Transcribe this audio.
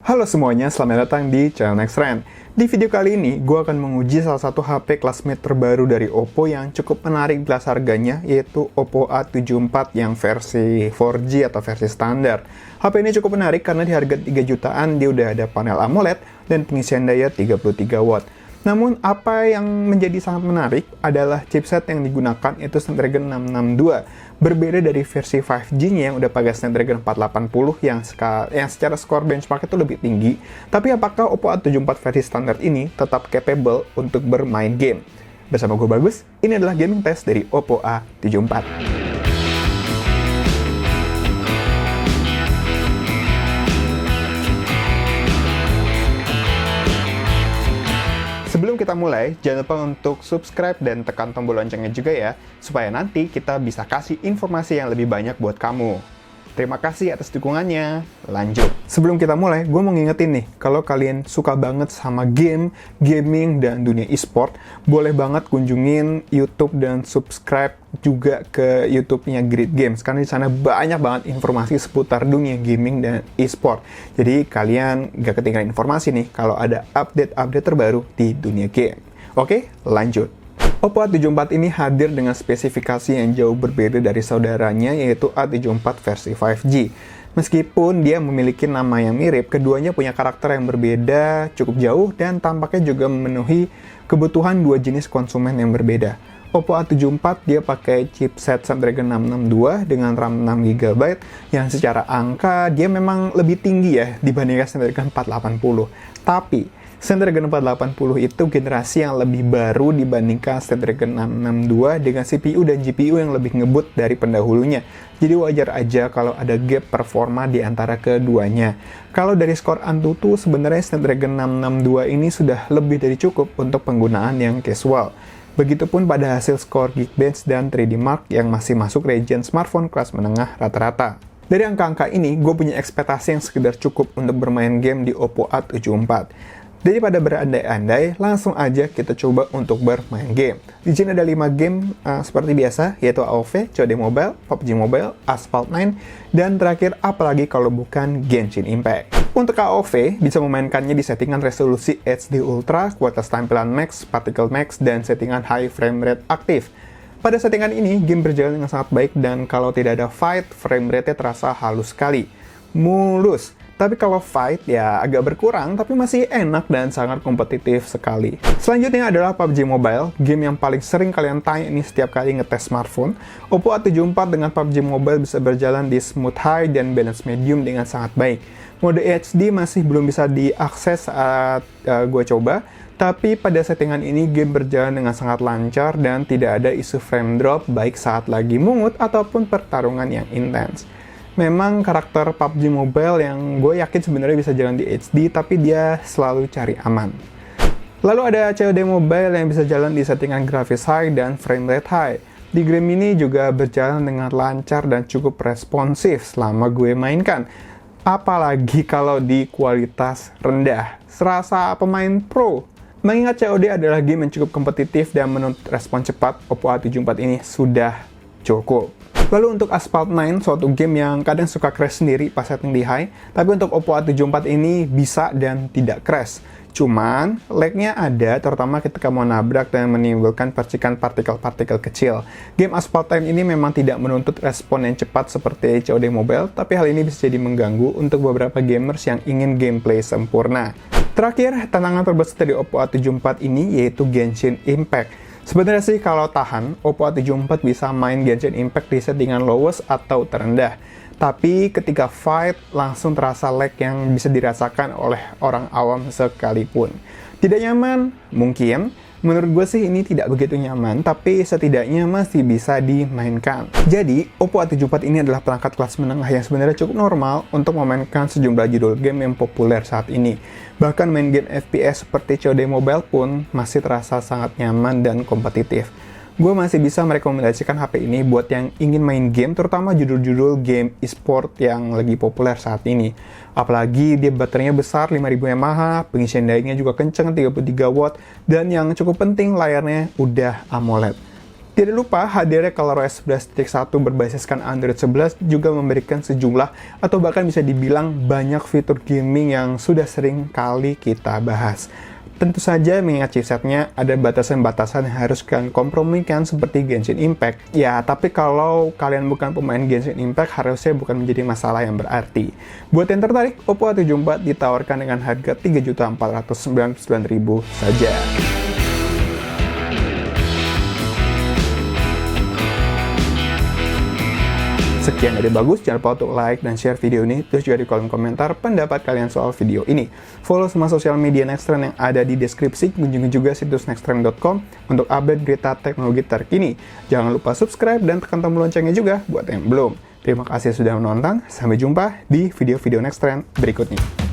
Halo semuanya, selamat datang di channel Nextrend. Di video kali ini, gue akan menguji salah satu HP classmate terbaru dari Oppo yang cukup menarik kelas harganya, yaitu Oppo A74 yang versi 4G atau versi standar. HP ini cukup menarik karena di harga 3 jutaan dia udah ada panel AMOLED dan pengisian daya 33 watt. Namun, apa yang menjadi sangat menarik adalah chipset yang digunakan, yaitu Snapdragon 662. Berbeda dari versi 5G-nya yang udah pakai Snapdragon 480 yang secara skor benchmark itu lebih tinggi. Tapi apakah Oppo A74 versi standar ini tetap capable untuk bermain game? Bersama gue Bagus, ini adalah gaming test dari Oppo A74. Sebelum kita mulai, jangan lupa untuk subscribe dan tekan tombol loncengnya juga ya, supaya nanti kita bisa kasih informasi yang lebih banyak buat kamu. Terima kasih atas dukungannya. Lanjut. Sebelum kita mulai, gue mau ngingetin nih, kalau kalian suka banget sama game, gaming, dan dunia e-sport, boleh banget kunjungin YouTube dan subscribe juga ke YouTube-nya Great Games, karena di sana banyak banget informasi seputar dunia gaming dan e-sport. Jadi kalian gak ketinggalan informasi nih kalau ada update-update terbaru di dunia game. Oke, lanjut. Oppo A74 ini hadir dengan spesifikasi yang jauh berbeda dari saudaranya, yaitu A74 versi 5G. Meskipun dia memiliki nama yang mirip, keduanya punya karakter yang berbeda, cukup jauh, dan tampaknya juga memenuhi kebutuhan dua jenis konsumen yang berbeda. Oppo A74 dia pakai chipset Snapdragon 662 dengan RAM 6GB yang secara angka dia memang lebih tinggi ya dibandingkan Snapdragon 480. Tapi Snapdragon 480 itu generasi yang lebih baru dibandingkan Snapdragon 662 dengan CPU dan GPU yang lebih ngebut dari pendahulunya. Jadi wajar aja kalau ada gap performa di antara keduanya. Kalau dari skor Antutu, sebenarnya Snapdragon 662 ini sudah lebih dari cukup untuk penggunaan yang casual. Begitupun pada hasil skor Geekbench dan 3D Mark yang masih masuk region smartphone kelas menengah rata-rata. Dari angka-angka ini, gue punya ekspektasi yang sekedar cukup untuk bermain game di Oppo A74. Daripada berandai-andai, langsung aja kita coba untuk bermain game. Di sini ada 5 game seperti biasa, yaitu AOV, COD Mobile, PUBG Mobile, Asphalt 9, dan terakhir apalagi kalau bukan Genshin Impact. Untuk AOV, bisa memainkannya di settingan resolusi HD Ultra, kualitas tampilan Max, Particle Max, dan settingan High Frame Rate aktif. Pada settingan ini, game berjalan dengan sangat baik dan kalau tidak ada fight, frame rate-nya terasa halus sekali. Mulus. Tapi kalau fight ya agak berkurang, tapi masih enak dan sangat kompetitif sekali. Selanjutnya adalah PUBG Mobile, game yang paling sering kalian tanya nih setiap kali ngetes smartphone. Oppo A74 dengan PUBG Mobile bisa berjalan di smooth high dan balance medium dengan sangat baik. Mode HD masih belum bisa diakses saat gue coba, tapi pada settingan ini game berjalan dengan sangat lancar dan tidak ada isu frame drop baik saat lagi mungut ataupun pertarungan yang intens. Memang karakter PUBG Mobile yang gue yakin sebenarnya bisa jalan di HD, tapi dia selalu cari aman. Lalu ada COD Mobile yang bisa jalan di settingan grafis high dan frame rate high. Di game ini juga berjalan dengan lancar dan cukup responsif selama gue mainkan. Apalagi kalau di kualitas rendah. Serasa pemain pro. Mengingat COD adalah game yang cukup kompetitif dan menuntut respon cepat, Oppo A74 ini sudah cukup. Lalu untuk Asphalt 9, suatu game yang kadang suka crash sendiri pas setting di high, tapi untuk Oppo A74 ini bisa dan tidak crash. Cuman, lag-nya ada, terutama ketika mau nabrak dan menimbulkan percikan partikel-partikel kecil. Game Asphalt 9 ini memang tidak menuntut respon yang cepat seperti COD Mobile, tapi hal ini bisa jadi mengganggu untuk beberapa gamers yang ingin gameplay sempurna. Terakhir, tantangan terbesar dari Oppo A74 ini yaitu Genshin Impact. Sebenarnya sih kalau tahan, Oppo A74 bisa main Genshin Impact di settingan lowest atau terendah. Tapi ketika fight, langsung terasa lag yang bisa dirasakan oleh orang awam sekalipun. Tidak nyaman? Mungkin. Menurut gue sih ini tidak begitu nyaman, tapi setidaknya masih bisa dimainkan. Jadi, Oppo A74 ini adalah perangkat kelas menengah yang sebenarnya cukup normal untuk memainkan sejumlah judul game yang populer saat ini. Bahkan main game FPS seperti COD Mobile pun masih terasa sangat nyaman dan kompetitif. Gue masih bisa merekomendasikan HP ini buat yang ingin main game, terutama judul-judul game e-sport yang lagi populer saat ini. Apalagi dia baterainya besar 5000 mAh, pengisian dayanya juga kenceng 33 watt, dan yang cukup penting layarnya udah AMOLED. Tidak lupa, hadirnya ColorOS 11.1 berbasiskan Android 11 juga memberikan sejumlah atau bahkan bisa dibilang banyak fitur gaming yang sudah sering kali kita bahas. Tentu saja mengingat chipsetnya ada batasan-batasan yang harus kalian kompromikan seperti Genshin Impact. Ya, tapi kalau kalian bukan pemain Genshin Impact, harusnya bukan menjadi masalah yang berarti. Buat yang tertarik, Oppo A74 ditawarkan dengan harga Rp3.499.000 saja. Sekian dari Bagus, jangan lupa untuk like dan share video ini, terus juga di kolom komentar pendapat kalian soal video ini. Follow semua sosial media Nextrend yang ada di deskripsi, kunjungi juga situs nextrend.com untuk update berita teknologi terkini. Jangan lupa subscribe dan tekan tombol loncengnya juga buat yang belum. Terima kasih sudah menonton, sampai jumpa di video-video Nextrend berikutnya.